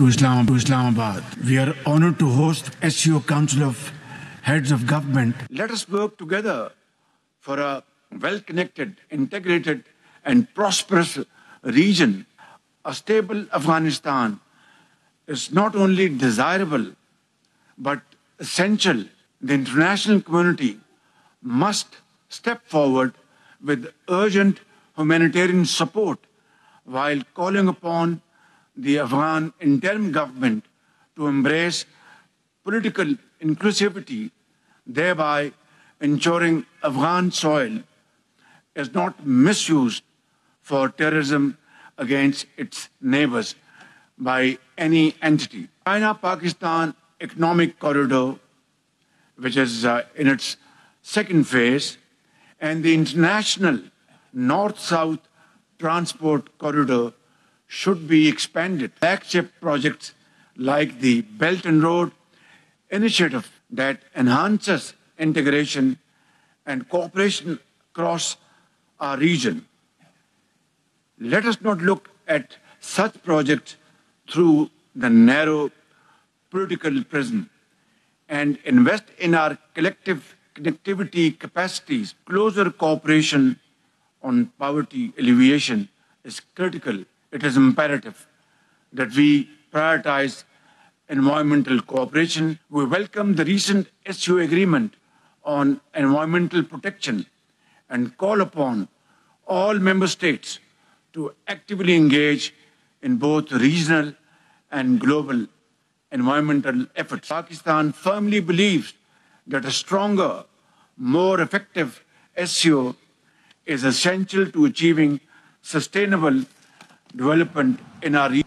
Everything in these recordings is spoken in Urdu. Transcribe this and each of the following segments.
To Islamabad. We are honored to host SCO Council of Heads of Government. Let us work together for a well-connected, integrated and prosperous region. A stable Afghanistan is not only desirable but essential. The international community must step forward with urgent humanitarian support while calling upon the Afghan interim government to embrace political inclusivity, thereby ensuring Afghan soil is not misused for terrorism against its neighbors by any entity. China-Pakistan Economic Corridor, which is in its second phase, and the International North-South Transport Corridor should be expanded. Flagship projects like the Belt and Road Initiative that enhances integration and cooperation across our region. Let us not look at such projects through the narrow political prism and invest in our collective connectivity capacities. Closer cooperation on poverty alleviation is critical. It is imperative that we prioritize environmental cooperation. We welcome the recent SCO agreement on environmental protection and call upon all member states to actively engage in both regional and global environmental efforts. Pakistan firmly believes that a stronger, more effective SCO is essential to achieving sustainable development in our region.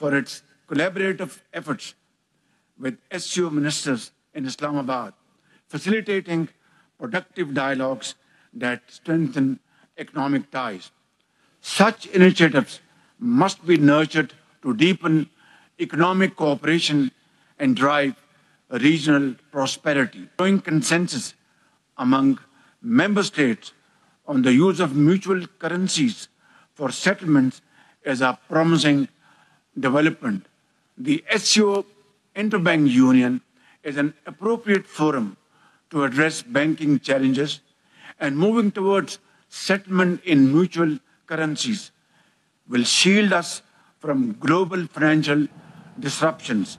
for its collaborative efforts with SCO ministers in Islamabad, facilitating productive dialogues that strengthen economic ties. Such initiatives must be nurtured to deepen economic cooperation and drive regional prosperity. Growing consensus among member states on the use of mutual currencies for settlements is a promising development. The SCO Interbank Union is an appropriate forum to address banking challenges, and moving towards settlement in mutual currencies will shield us from global financial disruptions.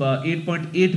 $8.8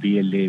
PLA,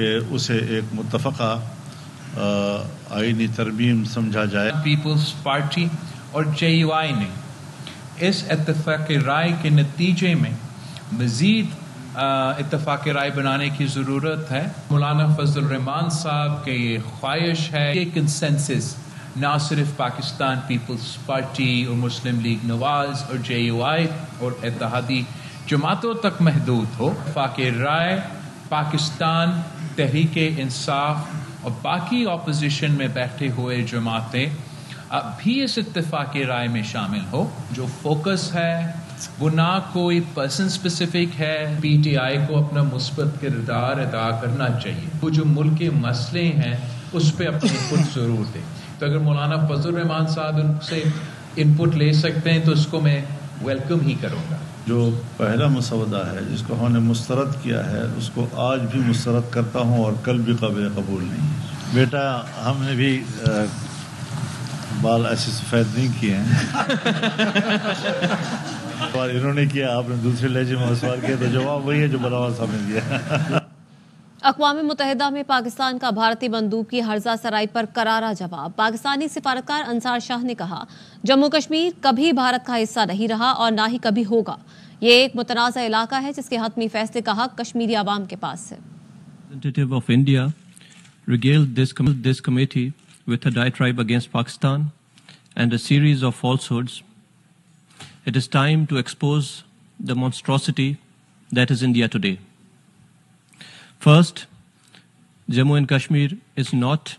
کہ اسے ایک متفقہ آئینی ترمیم سمجھا جائے. پیپلز پارٹی اور JUI نے اس اتفاق رائے کے نتیجے میں مزید اتفاق رائے بنانے کی ضرورت ہے. مولانا فضل الرحمان صاحب کی یہ خواہش ہے کہ کنسنسس نہ صرف پاکستان پیپلز پارٹی اور مسلم لیگ نواز اور JUI اور اتحادی جماعتوں تک محدود ہو. اتفاق رائے پاکستان تحریک انصاف اور باقی اپوزیشن میں بیٹھے ہوئے جماعتیں بھی اس اتفاق رائے میں شامل ہو. جو فوکس ہے وہ نہ کوئی پرسن اسپیسیفک ہے. PTI کو اپنا مثبت کردار ادا کرنا چاہیے. وہ جو ملک کے مسئلے ہیں اس پہ اپنی انپٹ ضرور دیں. تو اگر مولانا فضل الرحمان صاحب ان سے انپٹ لے سکتے ہیں تو اس کو میں ویلکم ہی کروں گا. جو پہلا مسودہ ہے جس کو ہم نے مسترد کیا ہے اس کو آج بھی مسترد کرتا ہوں اور کل بھی قابل قبول نہیں. بیٹا ہم نے بھی بال ایسے سفید نہیں کیے ہیں اور انہوں نے کیا, آپ نے دوسرے لہجے میں سوال کیا تو جواب وہی ہے جو بلاول صاحب نے دیا. اقوام متحدہ میں پاکستان کا بھارتی مندوب کی ہرزہ سرائی پر کرارا جواب. پاکستانی سفارتکار انصار شاہ نے کہا جموں کشمیر کبھی بھارت کا حصہ نہیں رہا اور نہ ہی کبھی ہوگا. یہ ایک متنازع علاقہ ہے جس کے حتمی فیصلے کا حق کشمیری عوام کے پاس ہے. Representative of India regaled this committee with a diatribe against Pakistan and a series of falsehoods. It is time to expose the monstrosity that is India today. First, Jammu and Kashmir is not,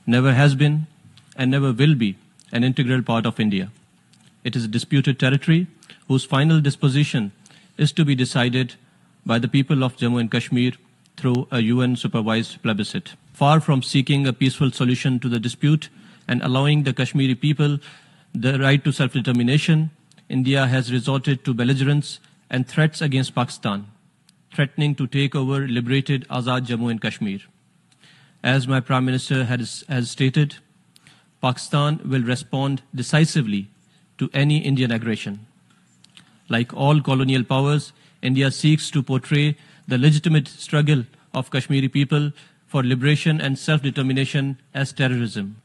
never has been, and never will be an integral part of India. It is a disputed territory whose final disposition is to be decided by the people of Jammu and Kashmir through a UN-supervised plebiscite. Far from seeking a peaceful solution to the dispute and allowing the Kashmiri people the right to self-determination, India has resorted to belligerence and threats against Pakistan, threatening to take over liberated Azad Jammu and Kashmir. As my Prime Minister has stated, Pakistan will respond decisively to any Indian aggression. Like all colonial powers, India seeks to portray the legitimate struggle of Kashmiri people for liberation and self-determination as terrorism.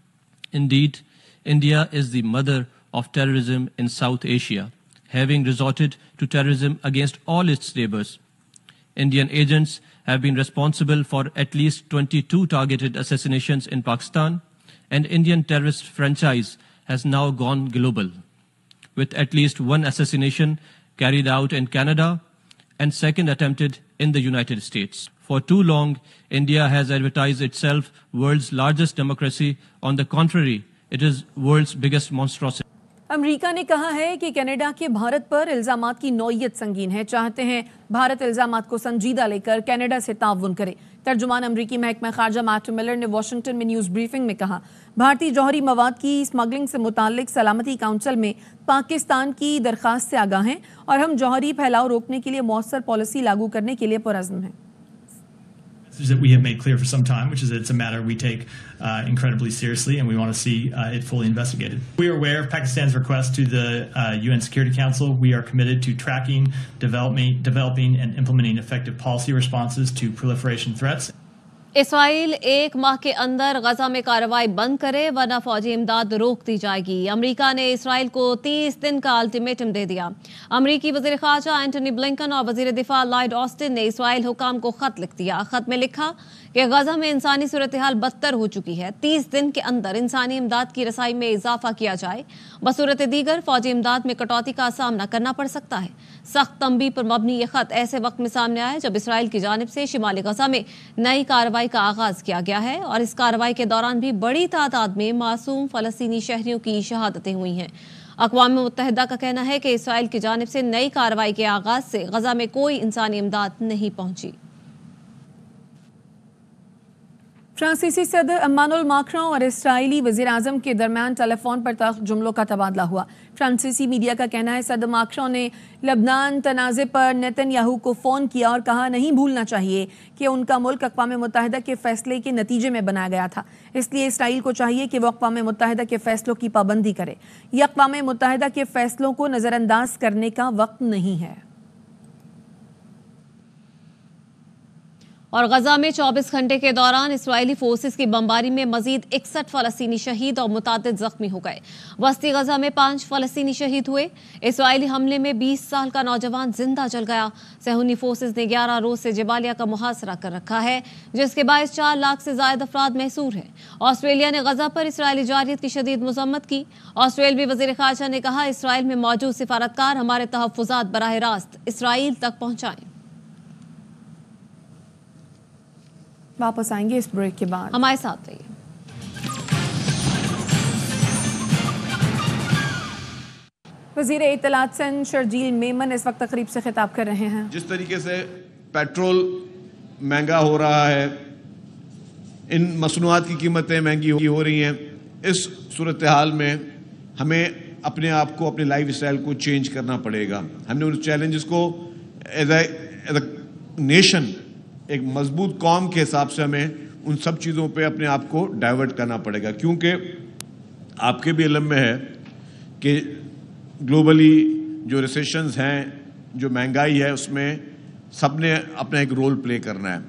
Indeed, India is the mother of terrorism in South Asia, having resorted to terrorism against all its neighbors. Indian agents have been responsible for at least 22 targeted assassinations in Pakistan, and Indian terrorist franchise has now gone global, with at least one assassination carried out in Canada and second attempted in the United States. For too long, India has advertised itself world's largest democracy. On the contrary, it is world's biggest monstrosity. امریکہ نے کہا ہے کہ کینیڈا کے بھارت پر الزامات کی نوعیت سنگین ہے. چاہتے ہیں بھارت الزامات کو سنجیدہ لے کر کینیڈا سے تعاون کرے. ترجمان امریکی محکمہ خارجہ میٹ ملر نے واشنگٹن میں نیوز بریفنگ میں کہا بھارتی جوہری مواد کی اسمگلنگ سے متعلق سلامتی کونسل میں پاکستان کی درخواست سے آگاہ ہیں اور ہم جوہری پھیلاؤ روکنے کے لیے مؤثر پالیسی لاگو کرنے کے لیے پرعزم ہیں. That we have made clear for some time, which is that it's a matter we take incredibly seriously and we want to see it fully investigated. We are aware of Pakistan's request to the UN Security Council. We are committed to tracking, developing and implementing effective policy responses to proliferation threats. اسرائیل ایک ماہ کے اندر غزہ میں کارروائی بند کرے ورنہ فوجی امداد روک دی جائے گی. امریکہ نے اسرائیل کو 30 دن کا الٹیمیٹم دے دیا. امریکی وزیر خارجہ اینٹونی بلنکن اور وزیر دفاع لائیڈ آسٹن نے اسرائیل حکام کو خط لکھ دیا. خط میں لکھا کہ غزہ میں انسانی صورتحال بدتر ہو چکی ہے. 30 دن کے اندر انسانی امداد کی رسائی میں اضافہ کیا جائے. بصورت دیگر فوجی امداد میں کٹوتی کا سامنا کرنا پڑ سکتا ہے. سخت تنبیہ پر مبنی یہ خط ایسے وقت میں سامنے آیا جب اسرائیل کی جانب سے شمالی غزہ میں نئی کارروائی کا آغاز کیا گیا ہے اور اس کارروائی کے دوران بھی بڑی تعداد میں معصوم فلسطینی شہریوں کی شہادتیں ہوئی ہیں. اقوام متحدہ کا کہنا ہے کہ اسرائیل کی جانب سے نئی کارروائی کے آغاز سے غزہ میں کوئی انسانی امداد نہیں پہنچی. فرانسیسی صدر امانوئل ماکروں اور اسرائیلی وزیر اعظم کے درمیان ٹیلی فون پر تلخ جملوں کا تبادلہ ہوا. فرانسیسی میڈیا کا کہنا ہے صدر ماکروں نے لبنان تنازع پر نیتن یاہو کو فون کیا اور کہا نہیں بھولنا چاہیے کہ ان کا ملک اقوام متحدہ کے فیصلے کے نتیجے میں بنایا گیا تھا. اس لیے اسرائیل کو چاہیے کہ وہ اقوام متحدہ کے فیصلوں کی پابندی کرے. یہ اقوام متحدہ کے فیصلوں کو نظر انداز کرنے کا وقت نہیں ہے. اور غزہ میں 24 گھنٹے کے دوران اسرائیلی فورسز کی بمباری میں مزید 61 فلسطینی شہید اور متعدد زخمی ہو گئے۔ وسطی غزہ میں 5 فلسطینی شہید ہوئے۔ اسرائیلی حملے میں 20 سال کا نوجوان زندہ جل گیا۔ صہیونی فورسز نے 11 روز سے جبالیہ کا محاصرہ کر رکھا ہے، جس کے باعث 4 لاکھ سے زائد افراد محصور ہیں۔ آسٹریلیا نے غزہ پر اسرائیلی جارحیت کی شدید مذمت کی۔ آسٹریلوی وزیر خارجہ نے کہا، اسرائیل میں موجود سفارتکار ہمارے تحفظات براہ راست اسرائیل تک پہنچائیں۔ واپس آئیں گے اس بریک کے بعد، ہمارے ساتھ رہیے۔ وزیر اطلاعات سندھ شرجیل میمن اس وقت تقریب سے خطاب کر رہے ہیں۔ جس طریقے سے پیٹرول مہنگا ہو رہا ہے، ان مصنوعات کی قیمتیں مہنگی ہو رہی ہیں، اس صورتحال میں ہمیں اپنے آپ کو، اپنے لائف اسٹائل کو چینج کرنا پڑے گا۔ ہم نے ان چیلنجز کو ایز اے نیشن، ایک مضبوط قوم کے حساب سے ہمیں ان سب چیزوں پہ اپنے آپ کو ڈائیورٹ کرنا پڑے گا، کیونکہ آپ کے بھی علم میں ہے کہ گلوبلی جو ریسیشنز ہیں، جو مہنگائی ہے، اس میں سب نے اپنا ایک رول پلے کرنا ہے۔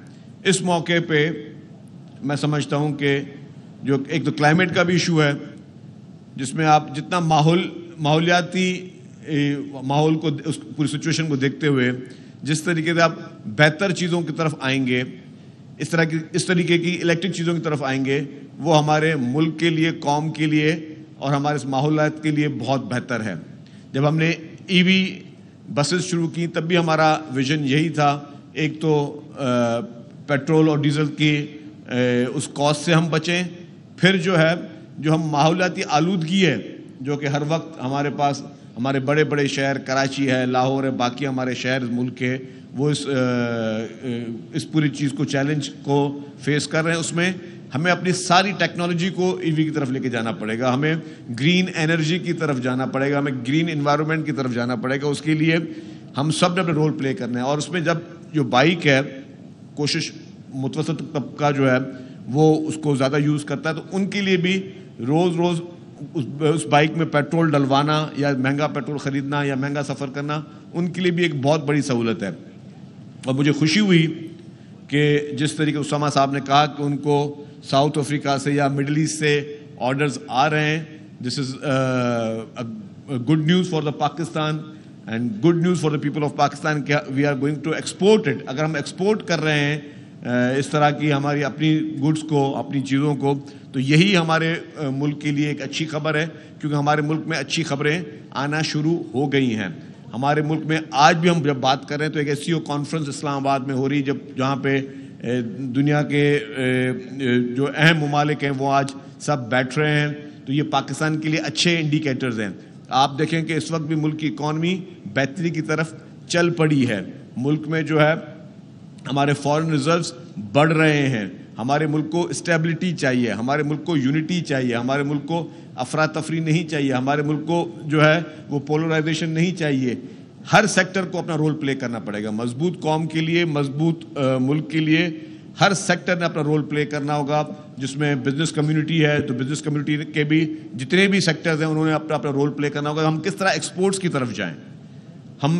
اس موقع پہ میں سمجھتا ہوں کہ جو ایک تو کلائمیٹ کا بھی ایشو ہے، جس میں آپ جتنا ماحولیاتی ماحول کو، اس پوری سچویشن کو دیکھتے ہوئے جس طریقے سے آپ بہتر چیزوں کی طرف آئیں گے، اس طریقے کی الیکٹرک چیزوں کی طرف آئیں گے، وہ ہمارے ملک کے لیے، قوم کے لیے اور ہمارے ماحولیات کے لیے بہت بہتر ہے۔ جب ہم نے ای وی بسز شروع کی تب بھی ہمارا ویژن یہی تھا، ایک تو پیٹرول اور ڈیزل کی اس کاسٹ سے ہم بچیں، پھر جو ہے جو ہم ماحولیاتی آلودگی ہے جو کہ ہر وقت ہمارے پاس، ہمارے بڑے بڑے شہر کراچی ہے، لاہور ہے، باقی ہمارے شہر ملک کے، وہ اس پوری چیز کو، چیلنج کو فیس کر رہے ہیں۔ اس میں ہمیں اپنی ساری ٹیکنالوجی کو ای وی کی طرف لے کے جانا پڑے گا، ہمیں گرین انرجی کی طرف جانا پڑے گا، ہمیں گرین انوائرمنٹ کی طرف جانا پڑے گا۔ اس کے لیے ہم سب نے اپنا رول پلے کرنا ہے، اور اس میں جب جو بائک ہے، کوشش متوسط طبقہ جو ہے وہ اس کو زیادہ یوز کرتا ہے، تو ان کے لیے بھی روز روز اس بائک میں پیٹرول ڈلوانا یا مہنگا پیٹرول خریدنا یا مہنگا سفر کرنا ان کے لیے بھی ایک بہت بڑی سہولت ہے۔ اور مجھے خوشی ہوئی کہ جس طریقے اسامہ صاحب نے کہا کہ ان کو ساؤتھ افریقہ سے یا مڈل ایسٹ سے آرڈرز آ رہے ہیں، this is good news for the Pakistan and good news for the people of Pakistan کہ we are going to export it. اگر ہم ایکسپورٹ کر رہے ہیں اس طرح کی ہماری اپنی گڈس کو، اپنی چیزوں کو، تو یہی ہمارے ملک کے لیے ایک اچھی خبر ہے، کیونکہ ہمارے ملک میں اچھی خبریں آنا شروع ہو گئی ہیں۔ ہمارے ملک میں آج بھی ہم جب بات کر رہے ہیں تو ایک SCO کانفرنس اسلام آباد میں ہو رہی ہے، جہاں پہ دنیا کے جو اہم ممالک ہیں وہ آج سب بیٹھ رہے ہیں، تو یہ پاکستان کے لیے اچھے انڈیکیٹرز ہیں۔ آپ دیکھیں کہ اس وقت بھی ملک کی اکانومی بہتری کی طرف چل پڑی ہے، ملک میں جو ہے ہمارے فارن ریزروز بڑھ رہے ہیں، ہمارے ملک کو اسٹیبلٹی چاہیے، ہمارے ملک کو یونٹی چاہیے، ہمارے ملک کو افراتفری نہیں چاہیے، ہمارے ملک کو جو ہے وہ پولرائزیشن نہیں چاہیے۔ ہر سیکٹر کو اپنا رول پلے کرنا پڑے گا، مضبوط قوم کے لیے، مضبوط ملک کے لیے ہر سیکٹر نے اپنا رول پلے کرنا ہوگا، جس میں بزنس کمیونٹی ہے تو بزنس کمیونٹی کے بھی جتنے بھی سیکٹرز ہیں انہوں نے اپنا رول پلے کرنا ہوگا۔ ہم کس طرح ایکسپورٹس کی طرف جائیں، ہم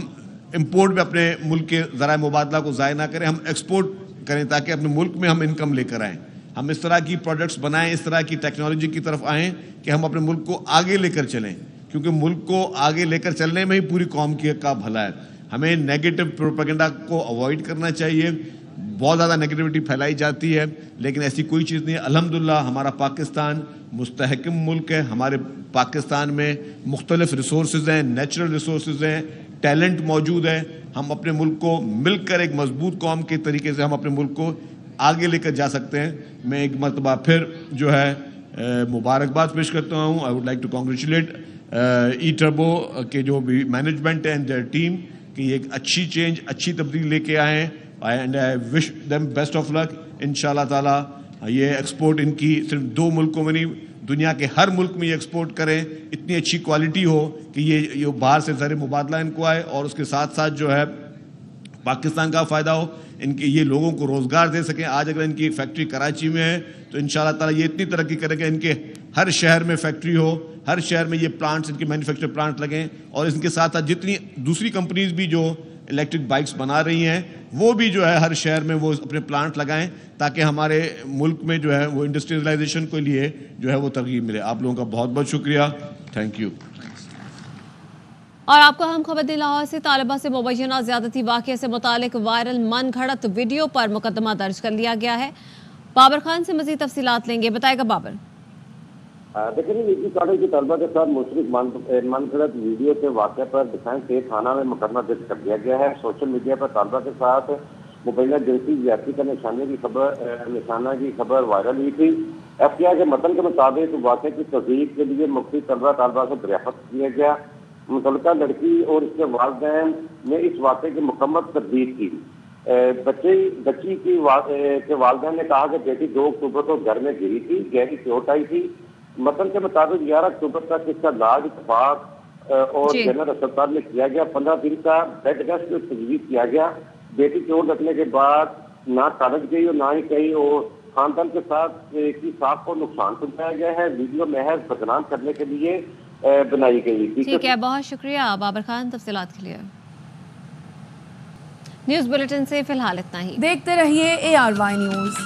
امپورٹ میں اپنے ملک کے ذرائع مبادلہ کو ضائع نہ کریں، ہم ایکسپورٹ کریں تاکہ اپنے ملک میں ہم انکم لے کر آئیں، ہم اس طرح کی پروڈکٹس بنائیں، اس طرح کی ٹیکنالوجی کی طرف آئیں کہ ہم اپنے ملک کو آگے لے کر چلیں، کیونکہ ملک کو آگے لے کر چلنے میں ہی پوری قوم کا بھلا ہے۔ ہمیں نیگیٹو پروپیگنڈا کو اوائڈ کرنا چاہیے، بہت زیادہ نیگیٹیوٹی پھیلائی جاتی ہے، لیکن ایسی کوئی چیز نہیں ہے۔ الحمدللہ ہمارا پاکستان مستحکم ملک ہے، ہمارے پاکستان میں مختلف ریسورسز ہیں، نیچرل ریسورسز ہیں، ٹیلنٹ موجود ہے، ہم اپنے ملک کو مل کر ایک مضبوط قوم کے طریقے سے ہم اپنے ملک کو آگے لے کر جا سکتے ہیں۔ میں ایک مرتبہ پھر جو ہے مبارکباد پیش کرتا ہوں۔ I would like to congratulate E Turbo کے جو بھی مینجمنٹ اینڈ دیئر ٹیم کہ یہ ایک اچھی چینج، اچھی تبدیلی لے کے آئے ہیں، and I wish them best of luck. انشاءاللہ تعالیٰ یہ ایکسپورٹ ان کی صرف 2 ملکوں میں نہیں، دنیا کے ہر ملک میں یہ ایکسپورٹ کریں، اتنی اچھی کوالٹی ہو کہ یہ باہر سے زر مبادلہ ان کو آئے، اور اس کے ساتھ ساتھ جو ہے پاکستان کا فائدہ ہو، ان کے یہ لوگوں کو روزگار دے سکیں۔ آج اگر ان کی فیکٹری کراچی میں ہے تو انشاءاللہ تعالیٰ یہ اتنی ترقی کرے کہ ان کے ہر شہر میں فیکٹری ہو، ہر شہر میں یہ پلانٹس، ان کے مینوفیکچر پلانٹ لگیں، اور اس کے ساتھ ساتھ جتنی دوسری کمپنیز بھی جو الیکٹرک بائکس بنا رہی ہیں، وہ بھی جو ہے ہر شہر میں وہ اپنے پلانٹ لگائیں تاکہ ہمارے ملک میں جو ہے وہ انڈسٹریلائزیشن کے لیے جو ہے وہ ترغیب ملے. آپ لوگوں کا بہت بہت شکریہ. Thank you. اور آپ کو ہم خبر دیں، لاہور سے طالبہ سے مبینہ زیادتی واقعے سے متعلق وائرل من گھڑت ویڈیو پر مقدمہ درج کر لیا گیا ہے. بابر خان سے مزید تفصیلات لیں گے. بتائے گا بابر. دیکھیں نجی کالج کے طلبہ کے ساتھ مشترک من گھڑت ویڈیو کے واقعہ پر ڈیفینس کے تھانہ میں مقدمہ درج کر دیا گیا ہے. سوشل میڈیا پر طالبہ کے ساتھ مبینہ جنسی زیادتی کا نشانہ کی خبر وائرل ہوئی تھی. ایف ٹی آئی کے متن کے مطابق واقعے کی تصدیق کے لیے مختلف طالبہ سے دریافت کیا گیا. متعلقہ لڑکی اور اس کے والدین نے اس واقعے کی مکمل تصدیق کی. بچی کے والدین نے کہا کہ بیٹی 2 اکتوبر کو گھر میں گری تھی، گہری چوٹ آئی تھی. متن کے مطابق 11 اکتوبر تک اس کا علاج اتفاق اور جنرل اسپتال میں کیا گیا. 15 دن کا بیڈ ریسٹ تجویز کیا گیا. بیٹی چوٹ لگنے کے بعد نہ کالج گئی اور نہ ہی کہیں اور خاندان کے ساتھ کی ساکھ کو نقصان پہنچایا گیا ہے. ویڈیو محض بدنام کرنے کے لیے بنائی گئی. ٹھیک ہے، بہت شکریہ بابر خان تفصیلات کے لیے. نیوز بلیٹن سے فی الحال اتنا ہی. دیکھتے رہیے ARY نیوز.